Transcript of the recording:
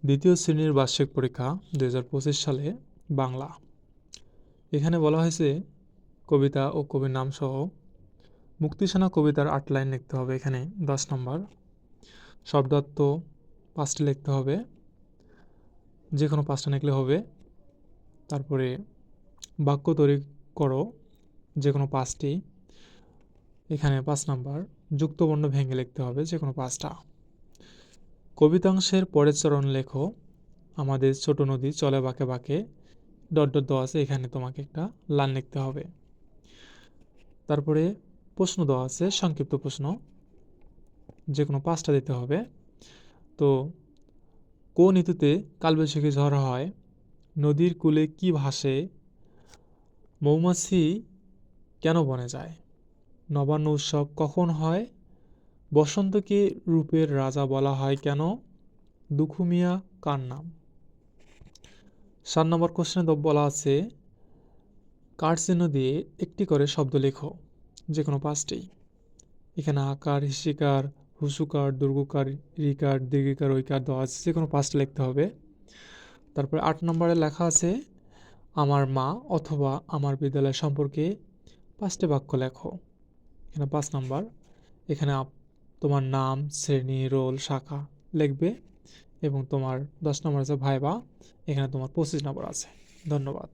দ্বিতীয় শ্রেণীর বার্ষিক পরীক্ষা 2025 সালে বাংলা। এখানে বলা হয়েছে কবিতা ও কবির নাম সহ মুক্তিসেনা কবিতার 8 লাইন লিখতে হবে। এখানে 10 নম্বর। শব্দার্থ 5টি লিখতে হবে, যে কোনো 5টা লিখলে হবে। তারপরে বাক্য তৈরি করো, যে কোনো 5টি। এখানে 5 নম্বর। যুক্তবর্ণ ভেঙে লিখতে হবে, যে কোনো 5টা। কবিতাংশের পরের চরণ লেখো। আমাদের ছোট নদী চলে বাঁকে বাঁকে, ডট ডট দেওয়া আছে, এখানে তোমাকে একটা লাইন লিখতে হবে। তারপরে প্রশ্ন দেওয়া আছে, সংক্ষিপ্ত প্রশ্ন, যে কোনো 5টা দিতে হবে। তো কোন ঋতুতে কালবৈশাখী ঝড় হয়? নদীর কূলে কি ভাসে? মৌমাছি কেন বনে যায়? নবান্ন উৎসব কখন হয়? বসন্তকে রূপের রাজা বলা হয় কেন? দুখু মিয়া কার নাম? 7 নম্বর কোশ্চেনে বলা আছে কার চিহ্ন দিয়ে একটি করে শব্দ লেখো, যে কোনো 5টি। এখানে আকার, হিসিকার, হুসুকার, দুর্গুকার, রিকার, দীর্ঘিকার, ঐকার দেওয়া আছে, যে কোনো 5টা লিখতে হবে। তারপরে 8 নম্বরে লেখা আছে আমার মা অথবা আমার বিদ্যালয় সম্পর্কে 5টি বাক্য লেখো। এখানে 5 নম্বর। এখানে তোমার নাম, শ্রেণী, রোল, শাখা লিখবে এবং তোমার 10 নম্বর আছে ভাইবা। এখানে তোমার 25 নম্বর আছে। ধন্যবাদ।